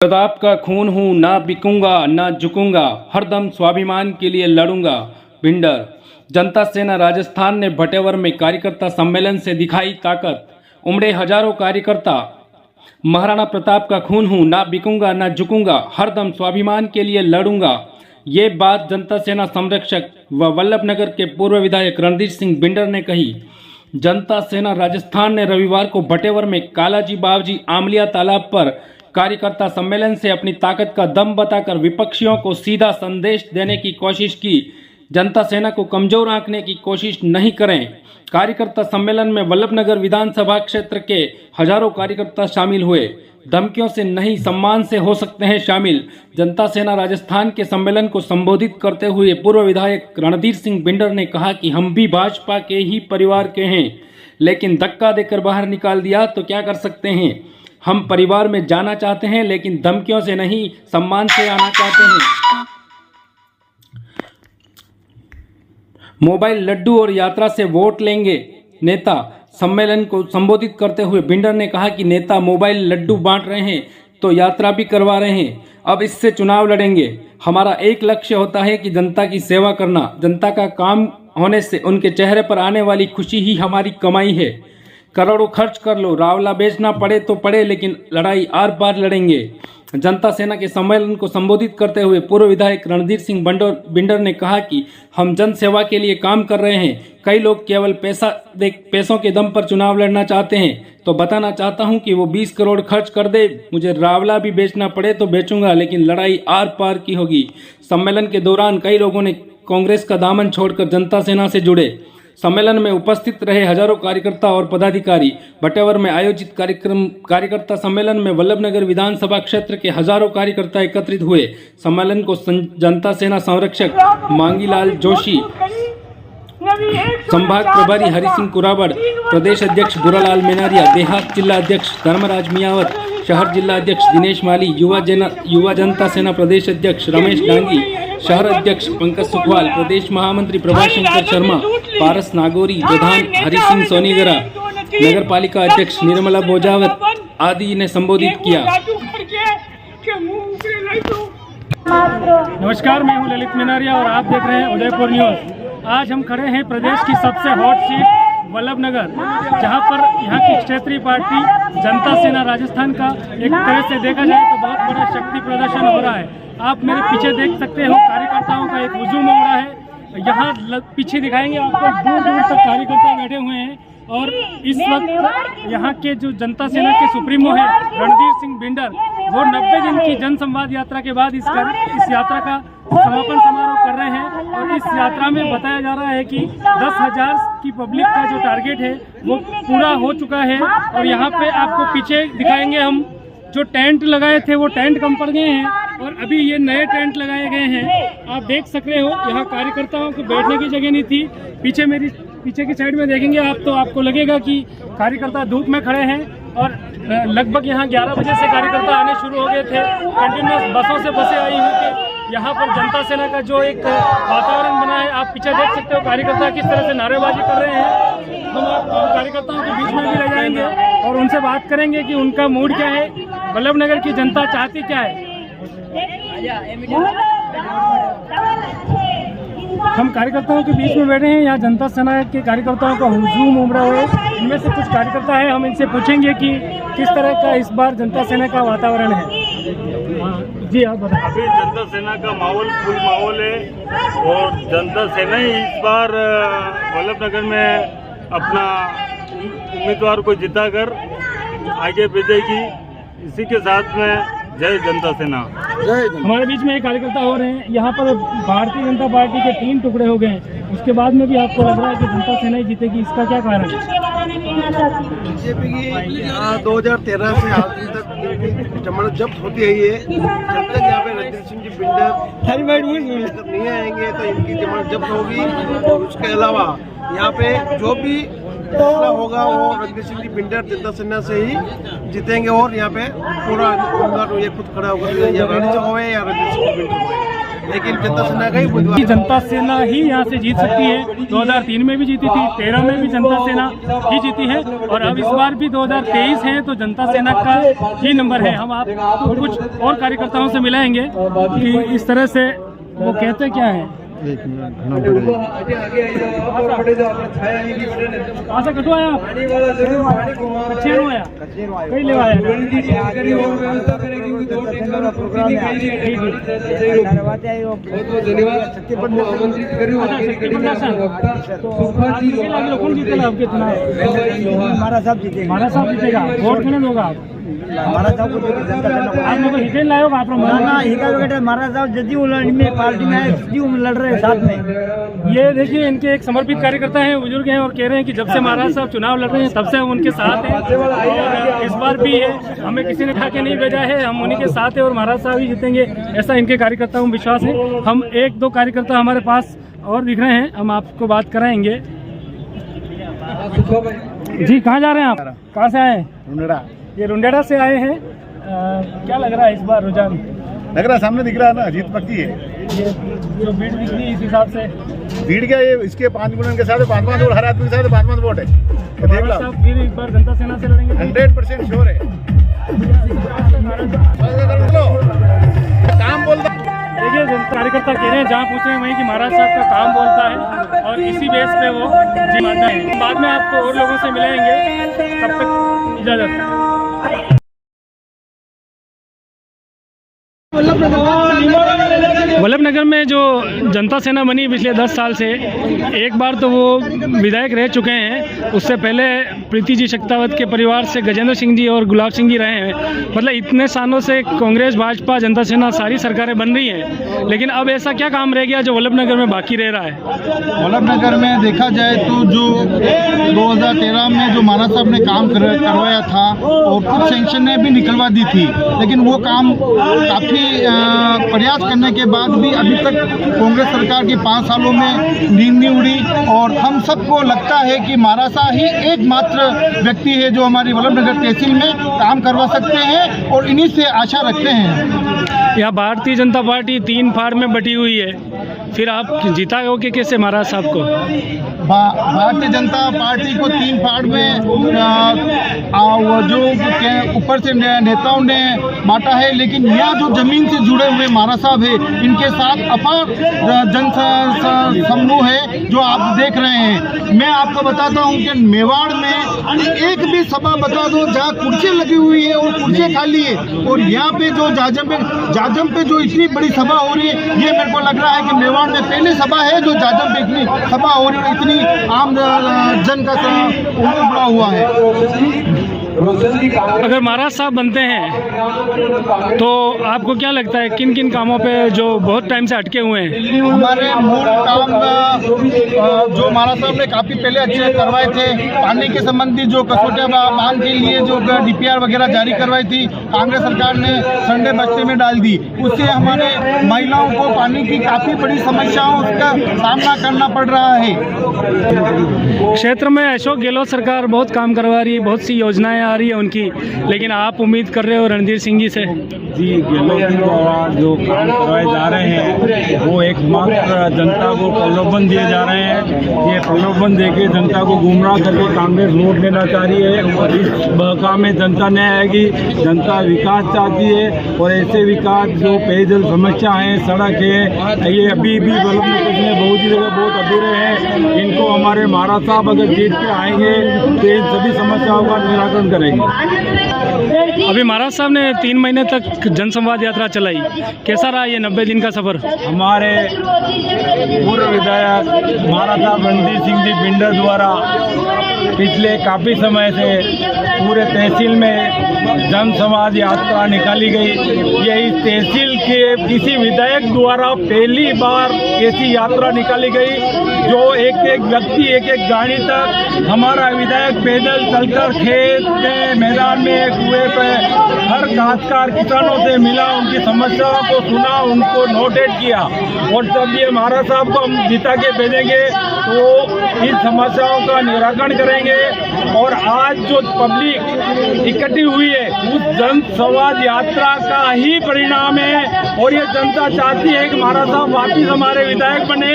प्रताप का खून हूँ, ना बिकूंगा ना झुकूंगा, हरदम स्वाभिमान के लिए लड़ूंगा। भिंडर जनता सेना राजस्थान ने भटेवर में कार्यकर्ता सम्मेलन से दिखाई ताकत, उमड़े हजारों कार्यकर्ता। महाराणा प्रताप का खून हूँ, ना बिकूंगा ना झुकूंगा, हरदम स्वाभिमान के लिए लड़ूंगा। ये बात जनता सेना संरक्षक व वल्लभनगर के पूर्व विधायक रणधीर सिंह बिंडर ने कही। जनता सेना राजस्थान ने रविवार को भटेवर में कालाजी बावजी आमलिया तालाब पर कार्यकर्ता सम्मेलन से अपनी ताकत का दम बताकर विपक्षियों को सीधा संदेश देने की कोशिश की। जनता सेना को कमजोर आंकने की कोशिश नहीं करें। कार्यकर्ता सम्मेलन में वल्लभनगर विधानसभा क्षेत्र के हजारों कार्यकर्ता शामिल हुए। धमकियों से नहीं, सम्मान से हो सकते हैं शामिल। जनता सेना राजस्थान के सम्मेलन को संबोधित करते हुए पूर्व विधायक रणधीर सिंह बिंडर ने कहा कि हम भी भाजपा के ही परिवार के हैं, लेकिन धक्का देकर बाहर निकाल दिया तो क्या कर सकते हैं। हम परिवार में जाना चाहते हैं, लेकिन धमकियों से नहीं, सम्मान से आना चाहते हैं। मोबाइल लड्डू और यात्रा से वोट लेंगे नेता। सम्मेलन को संबोधित करते हुए बिंडर ने कहा कि नेता मोबाइल लड्डू बांट रहे हैं तो यात्रा भी करवा रहे हैं। अब इससे चुनाव लड़ेंगे। हमारा एक लक्ष्य होता है कि जनता की सेवा करना। जनता का काम होने से उनके चेहरे पर आने वाली खुशी ही हमारी कमाई है। करोड़ों खर्च कर लो, रावला बेचना पड़े तो पड़े, लेकिन लड़ाई आर पार लड़ेंगे। जनता सेना के सम्मेलन को संबोधित करते हुए पूर्व विधायक रणधीर सिंह बिंडर ने कहा कि हम जन सेवा के लिए काम कर रहे हैं। कई लोग केवल पैसों के दम पर चुनाव लड़ना चाहते हैं, तो बताना चाहता हूं कि वो 20 करोड़ खर्च कर दे, मुझे रावला भी बेचना पड़े तो बेचूंगा, लेकिन लड़ाई आर पार की होगी। सम्मेलन के दौरान कई लोगों ने कांग्रेस का दामन छोड़कर जनता सेना से जुड़े। सम्मेलन में उपस्थित रहे हजारों कार्यकर्ता और पदाधिकारी। भटेवर में आयोजित कार्यकर्ता सम्मेलन में वल्लभनगर विधानसभा क्षेत्र के हजारों कार्यकर्ता एकत्रित हुए। सम्मेलन को जनता सेना संरक्षक मांगीलाल जोशी, संभाग प्रभारी हरि सिंह कुराबड़, प्रदेश अध्यक्ष बुरालाल मेनारिया, देहात जिला अध्यक्ष धर्मराज मियावत, शहर जिला अध्यक्ष दिनेश माली, युवा जनता सेना प्रदेश अध्यक्ष रमेश डांगी, शहर अध्यक्ष पंकज सुखवाल, प्रदेश महामंत्री प्रभाशंकर शर्मा, पारस नागौरी, प्रधान हरि सिंह सोनीगरा, नगर पालिका अध्यक्ष निर्मला बोजावत आदि ने संबोधित किया। नमस्कार, मैं हूं ललित मेनारिया और आप देख रहे हैं उदयपुर न्यूज। आज हम खड़े हैं प्रदेश की सबसे हॉट सीट वल्लभनगर, जहां पर यहां की क्षेत्रीय पार्टी जनता सेना राजस्थान का एक तरह से देखा जाए तो बहुत बड़ा शक्ति प्रदर्शन हो रहा है। आप मेरे पीछे देख सकते हो, कार्यकर्ताओं का एक हुजूम उमड़ा है। यहाँ पीछे दिखाएंगे आपको, दूर दूर तक कार्यकर्ता बैठे हुए हैं। और इस वक्त यहाँ के जो जनता सेना के सुप्रीमो है रणधीर सिंह बिंडर, वो 90 दिन की जन संवाद यात्रा के बाद इस यात्रा का समापन समारोह कर रहे हैं। और इस यात्रा में बताया जा रहा है कि 10,000 की पब्लिक का जो टारगेट है वो पूरा हो चुका है। और यहाँ पे आपको पीछे दिखाएंगे हम, जो टेंट लगाए थे वो टेंट कम पड़ गए हैं और अभी ये नए टेंट लगाए गए हैं। आप देख सक रहे हो, यहाँ कार्यकर्ताओं को बैठने की जगह नहीं थी। पीछे मेरी पीछे की साइड में देखेंगे आप तो आपको लगेगा कि कार्यकर्ता धूप में खड़े हैं। और लगभग यहाँ 11 बजे से कार्यकर्ता आने शुरू हो गए थे। कंटिन्यूस बसों से बसें आई हुई थी। यहाँ पर जनता सेना का जो एक वातावरण बना है, आप पीछे देख सकते हो कार्यकर्ता किस तरह से नारेबाजी कर रहे हैं। हम आपको कार्यकर्ताओं के बीच में भी रह जाएंगे और उनसे बात करेंगे कि उनका मूड क्या है, वल्लभनगर की जनता चाहती क्या है। हम कार्यकर्ताओं के बीच में बैठे हैं। यहाँ जनता सेना के कार्यकर्ताओं का हुजूम उमड़ा हुआ है। इनमें से कुछ कार्यकर्ता है, हम इनसे पूछेंगे कि किस तरह का इस बार जनता सेना का वातावरण है। जी आप बताएं। अभी जनता सेना का माहौल फुल माहौल है और जनता सेना ही इस बार वल्लभनगर में अपना उम्मीदवार को जिताकर आगे भेजेगी। इसी के साथ में जय जनता सेना। हमारे बीच में एक कार्यकर्ता हो रहे हैं। यहाँ पर भारतीय जनता पार्टी के 3 टुकड़े हो गए, उसके बाद में भी आपको लग रहा है कि जनता सेना ही जीतेगी, इसका क्या कारण है? बीजेपी की 2013 से आज तक जमानत जब्त होती है। ये जब तक यहाँ पे रणधीर सिंह जी बिंडर नहीं आएंगे तो इनकी जमानत जब्त होगी। और उसके अलावा यहाँ पे जो भी फैसला होगा वो रणधीर सिंह जी बिंडर जनता सेना से ही जीतेंगे। और यहाँ पे पूरा ये खुद खड़ा होगा, या रणधीर होवे या रणधीर सिंह बिंडर होवे। लेकिन जनता सेना का ही उम्मीदवार जनता सेना ही यहाँ से जीत सकती है। 2003 में भी जीती थी, 13 में भी जनता सेना ही जीती है और अब इस बार भी 2023 है तो जनता सेना का ही नंबर है। हम आपको कुछ और कार्यकर्ताओं से मिलाएंगे कि इस तरह से वो कहते क्या है। कहाँ कटो आया आप? कच्चे आया कई ले आया महाराज साहब जीतेगा। वोट किने दोगा आप? महाराज साहब को आप लोग हिटेल लाए हो आप महाराज साहब जदयू में पार्टी में है, जदयू में लड़ रहे हैं साथ में। ये देखिए इनके एक समर्पित कार्यकर्ता हैं, बुजुर्ग हैं और कह रहे हैं कि जब से महाराज साहब चुनाव लड़ रहे हैं तब से हम उनके साथ हैं और इस बार भी है। हमें किसी ने खा के नहीं भेजा है, हम उन्हीं के साथ हैं और महाराज साहब ही जीतेंगे, ऐसा इनके कार्यकर्ताओं को विश्वास है। हम एक दो कार्यकर्ता हमारे पास और दिख रहे हैं, हम आपको बात कराएंगे। जी कहाँ जा रहे हैं आप? कहाँ से आए हैं? ये रुंडेड़ा से आए हैं। क्या लग रहा है इस बार रुझान? लग रहा है सामने दिख रहा है ना, जीत पक्की है। ये जो भीड़ दिख रही है इस हिसाब से भीड़ क्या ये इसके 5 गुणन के साथ 5 वोट, हर आदमी के साथ 5 वोट है। तो देख लो साहब फिर एक बार जनता सेना से लड़ेंगे 100% श्योर है। काम बोलता देखिए कार्यकर्ता कह रहे हैं जहाँ पूछ रहे हैं वहीं कि महाराज साहब का काम बोलता है और इसी बेस पे वो जी मानता है। बाद में आपको और लोगों से मिलाएंगे, तब तक इजाजत। वल्लभनगर में जो जनता सेना बनी पिछले 10 साल से, एक बार तो वो विधायक रह चुके हैं, उससे पहले प्रीति जी शक्तावत के परिवार से गजेंद्र सिंह जी और गुलाब सिंह जी रहे हैं। मतलब इतने सालों से कांग्रेस भाजपा जनता सेना सारी सरकारें बन रही हैं, लेकिन अब ऐसा क्या काम रह गया जो वल्लभनगर में बाकी रह रहा है? वल्लभनगर में देखा जाए तो जो 2013 में जो महाराज साहब ने काम करवाया था और कुछ सेंक्शनें भी निकलवा दी थी, लेकिन वो काम काफ़ी प्रयास करने के बाद भी अभी तक कांग्रेस सरकार के 5 सालों में नींद नहीं उड़ी और हम सबको लगता है कि महाराज साहब ही एकमात्र व्यक्ति है जो हमारी वल्लभनगर तहसील में काम करवा सकते हैं और इन्हीं से आशा रखते हैं। यहाँ भारतीय जनता पार्टी 3 फाड़ में बटी हुई है, फिर आप जिताओगे कैसे महाराज साहब को? भारतीय जनता पार्टी को 3 फाड़ में जो ऊपर से नेताओं ने बांटा है, लेकिन यह जो जमीन से जुड़े हुए महाराज साहब है इनके साथ अपार जन समूह है जो आप देख रहे हैं। मैं आपको बताता हूं कि मेवाड़ में एक भी सभा बता दो जहां कुर्सियां लगी हुई है और कुर्सियां खाली है, और यहाँ पे जो जाजम पे जो इतनी बड़ी सभा हो रही है, ये मेरे को लग रहा है कि मेवाड़ में पहली सभा है जो जाजम पे इतनी सभा हो रही है, इतनी आम जन का उमड़ा हुआ है। अगर महाराज साहब बनते हैं तो आपको क्या लगता है किन किन कामों पे जो बहुत टाइम से अटके हुए हैं? हमारे मूल काम जो महाराज साहब ने काफ़ी पहले अच्छे करवाए थे, पानी के संबंधी जो कसौटिया बांध के लिए जो DPR वगैरह जारी करवाई थी, कांग्रेस सरकार ने संडे बस्ते में डाल दी। उससे हमारे महिलाओं को पानी की काफ़ी बड़ी समस्याओं का सामना करना पड़ रहा है। क्षेत्र में अशोक गहलोत सरकार बहुत काम करवा रही है, बहुत सी योजनाएं आ रही है उनकी, लेकिन आप उम्मीद कर रहे हो रणधीर सिंह जी से? जी, गहलोत द्वारा जो काम करवाए जा रहे हैं वो एकमात्र जनता को प्रलोभन दिए जा रहे हैं। ये प्रलोभन देके जनता को गुमराह करके कांग्रेस वोट लेना चाह रही है और इस बहका में जनता नहीं आएगी। जनता विकास चाहती है और ऐसे विकास जो पेयजल समस्या है, सड़क है, ये अभी भी वल्लभनगर में बहुत ही जगह बहुत अधूरे हैं। इनको हमारे महाराज साहब अगर जीत के आएंगे तो इन सभी समस्याओं का निराकरण करेंगे। अभी महाराज साहब ने 3 महीने तक जनसंवाद यात्रा चलाई, कैसा रहा ये 90 दिन का सफर? हमारे पूर्व विधायक महाराज साहब रणधीर सिंह जी बिंडर द्वारा पिछले काफ़ी समय से पूरे तहसील में जनसंवाद यात्रा निकाली गई। ये इस तहसील के किसी विधायक द्वारा पहली बार ऐसी यात्रा निकाली गई जो एक एक व्यक्ति एक एक गाड़ी तक हमारा विधायक पैदल चलकर खेत में, मैदान में, कुएं पे हर काश्तकार किसानों से मिला, उनकी समस्याओं को सुना, उनको नोटेट किया और जब ये महाराज साहब को हम जिता के भेजेंगे तो इन समस्याओं का निराकरण करेंगे। और आज जो पब्लिक इकट्ठी हुई है उस जनसंवाद यात्रा का ही परिणाम है और ये जनता चाहती है कि महाराज साहब वापिस हमारे विधायक बने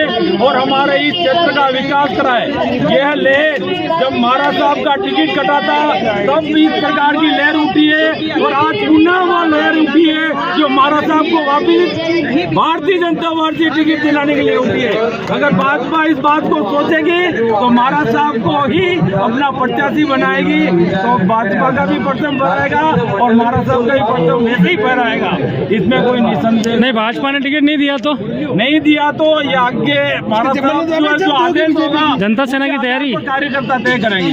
और हमारे इस क्षेत्र का विकास कराए। यह लहर जब महाराज साहब का टिकट कटा था तब भी इस प्रकार की लहर उठी है और आज पुनः वह लहर उठी है जो महाराज साहब को वापिस भारतीय जनता पार्टी टिकट दिलाने के लिए उठी है। अगर भाजपा इस बात को सोचेगी तो महाराज साहब को ही अपना प्रत्याशी बनाएगी तो भाजपा का भी परचम फहराएगा और महाराज साहब का भी परचम वैसे ही फहराएगा, इसमें कोई निसंदेह नहीं, भाजपा ने टिकट नहीं दिया तो ये आगे महाराज साहब जो आदेश होगा जनता सेना की तैयारी कार्यकर्ता तय करेंगे।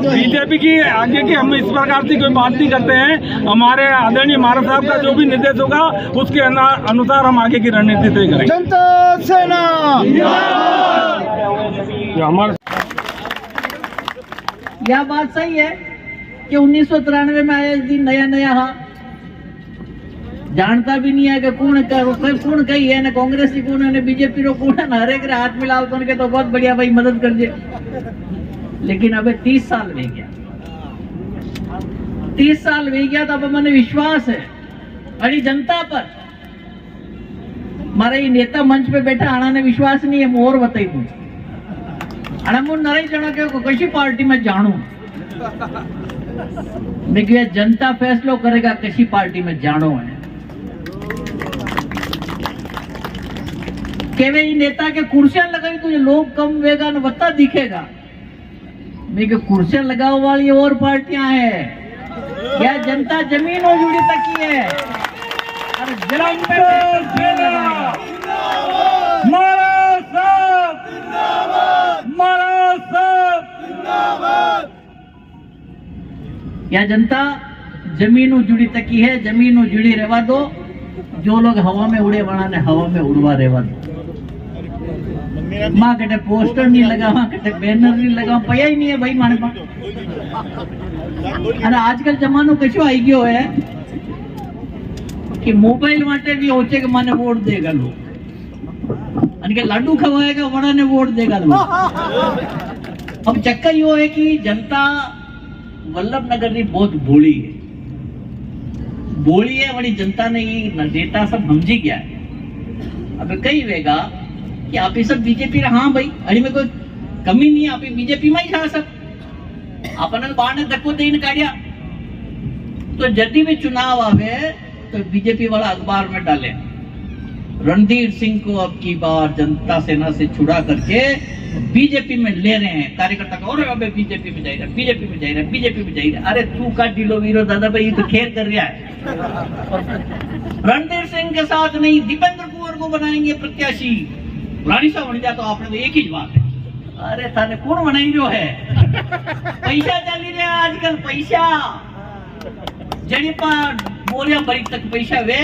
बीजेपी की आगे की हम इस प्रकार की कोई बात नहीं करते हैं। हमारे आदरणीय महाराज साहब का जो भी निर्देश होगा उसके अनुसार हम आगे की रणनीति तय करेंगे। जनता सेना यह बात सही है कि 1993 में आया इस दिन नया नया हा जानता भी नहीं है कि कौन कही है ना कांग्रेस की कौन है बीजेपी रो कौन है, हर एक हाथ मिलाओ तो उनके तो बहुत बढ़िया भाई मदद कर दे। लेकिन अबे 30 साल हो गया, 30 साल हो गया तो अब मैंने विश्वास है अड़ी जनता पर। मारा ये नेता मंच पे बैठा आना ने विश्वास नहीं है। मोर बताई तू आना मुझे नराई जना के कशी पार्टी में जानू मैं क्या जनता फैसलो करेगा कशी पार्टी में जानो है। केवे नेता के कुर्सियां लगाई तुझे लोग कम वेगा न बता दिखेगा। मैं क्या कुर्सियां लगाओ वाली और पार्टियां हैं या जनता जमीन और जुड़ी तक ही है। अरे जन्म या जनता जमीन जुड़ी तकी है, जमीन जुड़ी रहवा दो। जो लोग हवा में उड़े वाला ने हवा में उड़वा रहवा दो। माँ कटे पोस्टर नहीं लगा, माँ कटे बैनर नहीं लगा, पया ही नहीं है भाई माने पास। अरे आजकल जमानो कशो आई गयो है कि मोबाइल माटे भी होचे के माने वोट देगा लोग, अन के लाडू खवाएगा वड़ा ने वोट देगा लोग। अब चक्कर यो है कि जनता वल्लभ नगर की बहुत भोली है, बोली है बड़ी जनता ने ये नेता सब समझी गया है। अब कई वेगा कि आप ये सब बीजेपी हाँ भाई अरे में कोई कमी नहीं है, आप बीजेपी में ही था सब अपन बाहर ने धक्को दे काढ़िया। तो जब भी चुनाव आवे तो बीजेपी वाला अखबार में डाले रणधीर सिंह को अब की बार जनता सेना से छुड़ा करके बीजेपी में ले रहे हैं कार्यकर्ता को। और अबे बीजेपी में जाएगा, बीजेपी में जाएगा, बीजेपी में जाएगा। अरे तू का डिलो वीरो दादा भाई तो खेल कर रहा है। रणधीर सिंह के साथ नहीं दीपेंद्र कुंवर को बनाएंगे प्रत्याशी। रानी साहब बन जाए तो आपने तो एक ही बात है। अरे थाने कौन बनाई जो है पैसा चली रहा आजकल, पैसा जड़ी पर बोलिया बड़ी तक पैसा वे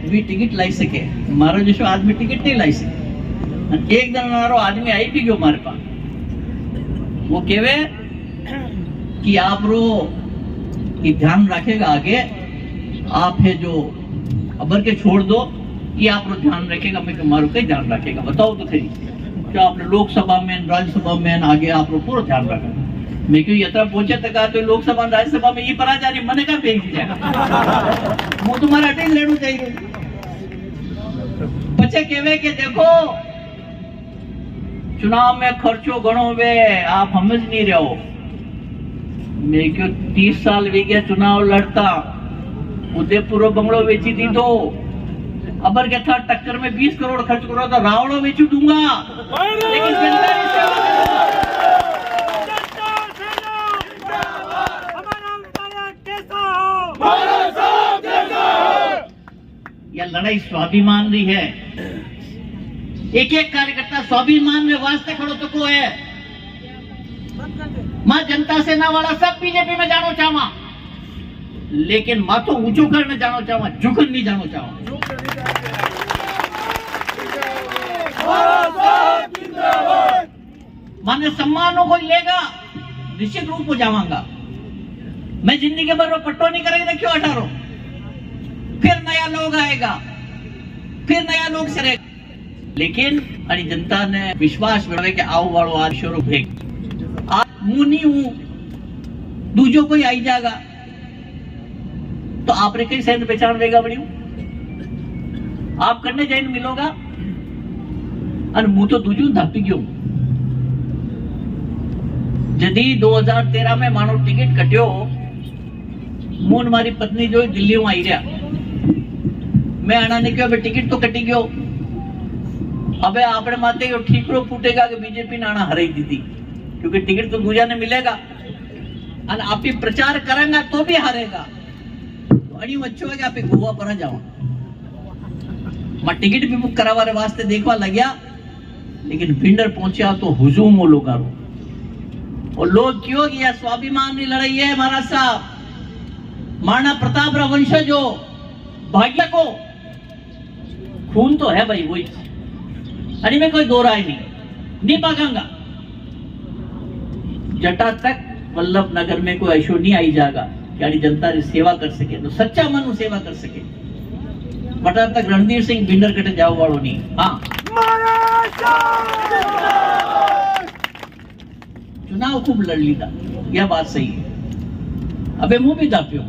भी टिकट लाई सके। मारो जैसे आदमी टिकट नहीं लाई सके। एक दिन हमारा आदमी आई भी गयो हमारे पास, वो केवे कि आप रो कि ध्यान रखेगा आगे आप है जो अबर के छोड़ दो ये आप रो ध्यान रखेगा। मैं मारो कहीं ध्यान रखेगा बताओ तो सही क्या आपने लोकसभा में राज्यसभा में आगे आप रो पूरा ध्यान रखेगा। मैं क्यों यात्रा पहुंचे तक तो लोकसभा राज्यसभा में ये परा जा रही मने का फेंक दिया वो तुम्हारा अटेंड लेना चाहिए। बच्चे केवे के देखो चुनाव में खर्चो गणो वे आप समझ नहीं रहे हो। मैं क्यों 30 साल वे गया चुनाव लड़ता, उदयपुर बंगलो बेची दी तो अबर के था टक्कर में 20 करोड़ खर्च करो तो रावड़ो बेचू दूंगा। लेकिन यह लड़ाई स्वाभिमान रही है। एक एक कार्यकर्ता स्वाभिमान में वास्ते खड़ो तो को है। मां जनता सेना वाला सब बीजेपी में जानो चाहवा, लेकिन माथो ऊंचो करने जानो चाहवा, झुकन नहीं जानो चाहवा। माने सम्मानों को लेगा निश्चित रूप हो जावांगा। मैं जिंदगी भर वो पट्टो नहीं करेगा क्यों हटारो, फिर नया लोग आएगा, फिर नया लोग सरेगा। लेकिन अड़ी जनता ने विश्वास बढ़ावे के आओ वालो आज शुरू भेग आज मुंह नहीं हूं दूजो कोई आई जाएगा तो आपने कई सैन पहचान देगा बड़ी आप करने जाइन मिलोगा और मुंह तो दूजू धापी गयो जदी 2013 में मानो टिकट कट्यो मून मारी पत्नी जो दिल्ली में आई रहा मैं आना ने क्यों टिकट तो कटी गयो अबे आपने माते यो ठीक रो फूटेगा कि बीजेपी ने आना हराई दी थी क्योंकि टिकट तो दूजा ने मिलेगा और आप ही प्रचार करेंगे तो भी हारेगा तो अड़ी बच्चों है कि आप गोवा पर जाओ मैं टिकट भी बुक करावारे वास्ते देखवा लग्या लेकिन भिंडर पहुंचा तो हुजूम वो लोग और लोग क्यों गया स्वाभिमान की लड़ाई है महाराज साहब महाराणा प्रताप रा वंशज हो भाग्य को खून तो है भाई वही अरे में कोई दो राय नहीं भागांगा जटा तक वल्लभ नगर में कोई ऐशो नहीं आई जाएगा कि जनता की सेवा कर सके तो सच्चा मन सेवा कर सके बटा तक रणधीर सिंह भिंडर कटे जाओ वालों नहीं हाँ चुनाव खूब लड़ ली था यह बात सही है अबे मुंह भी दापियो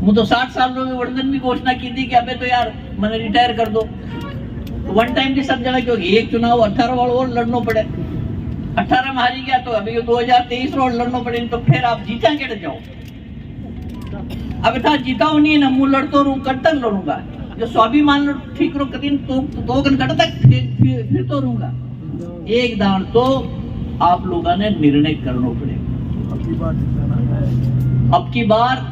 मुझे तो 60 साल में वर्धन भी घोषणा की थी कि अबे तो यार मैंने रिटायर कर दो तो वन टाइम की सब जगह क्योंकि एक चुनाव 18 वालों और लड़ना पड़े 18 में हारी गया तो अभी 2023 और लड़ना पड़े तो फिर आप जीता के जाओ अब था जीताओ नहीं ना मुंह लड़तो रहूं कब तक लड़ूंगा जो स्वाभिमान ठीक रो कदीन तो कट तक फिर तो रहूंगा एक दान तो आप लोगों ने निर्णय करना पड़ेगा अब की बार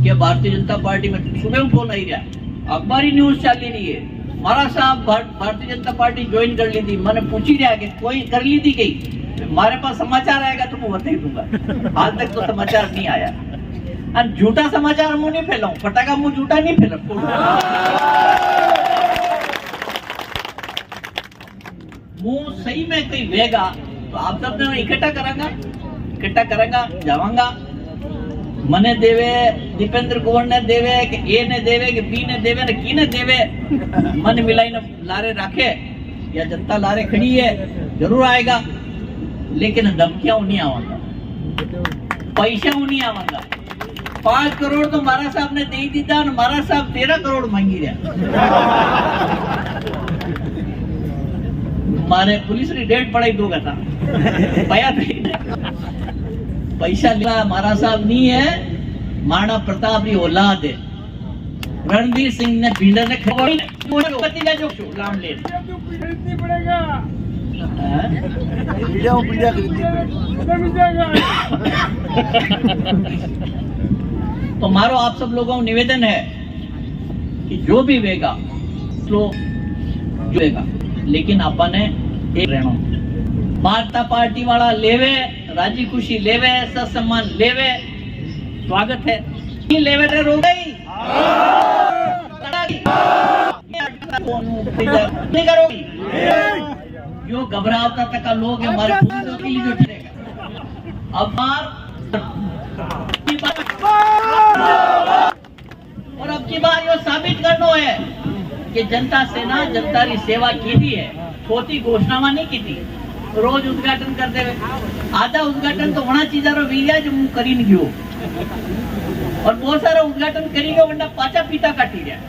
क्या भारतीय जनता पार्टी में सुबह फोन आई रहा अखबारी न्यूज चल रही है महाराज साहब भारतीय जनता पार्टी ज्वाइन कर ली थी मैंने पूछी रहा कि कोई कर ली थी गई हमारे पास समाचार आएगा तो मैं बता ही दूंगा आज तक तो समाचार नहीं आया और झूठा समाचार मुंह नहीं फैलाऊं फटाका मुंह झूठा नहीं फैला मुंह सही में कहीं वेगा तो आप सब ने इकट्ठा करेगा जावांगा मने देवे दीपेंद्र कुंवर ने देवे कि ए ने देवे कि बी ने देवे ने की ने देवे मन मिलाई ने लारे रखे या जनता लारे खड़ी है जरूर आएगा लेकिन धमकियां नहीं आवांगा पैसा नहीं आवांगा 5 करोड़ तो महाराज साहब ने दे दीदा और महाराज साहब 13 करोड़ मांगी रहा मारे पुलिस ने डेट पढ़ाई दो था पया पैसा लिया महाराज साहब नहीं है महाराणा प्रताप की औलाद है रणधीर सिंह ने भिंडर ने लाम ले तो मारो आप सब लोगों को निवेदन है कि जो भी वेगा तो जुएगा लेकिन अपन ने एक रहना भारतीय पार्टी वाला लेवे राजी खुशी लेवे सम्मान लेवे स्वागत है लेवे रे रो गई नहीं करोगी यो घबरावता तक लोग हमारे के लिए जो ठहरेगा अब और अब की बार यो साबित करना है कि जनता सेना जनता की सेवा की थी है छोटी घोषणा नहीं की थी रोज उद्घाटन करते हुए आधा उद्घाटन तो होना चीजा रो वीरिया जो करी नहीं गयो और बहुत सारा उद्घाटन करी गयो वरना पाचा पीता काटी गया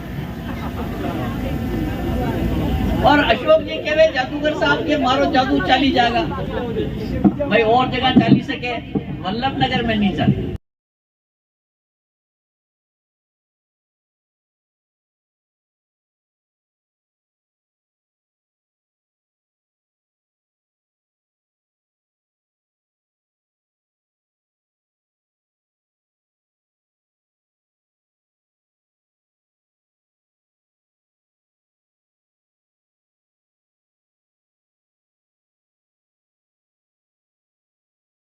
और अशोक जी कहवे जादूगर साहब के मारो जादू चाली जाएगा भाई और जगह चाली सके वल्लभ नगर में नहीं चले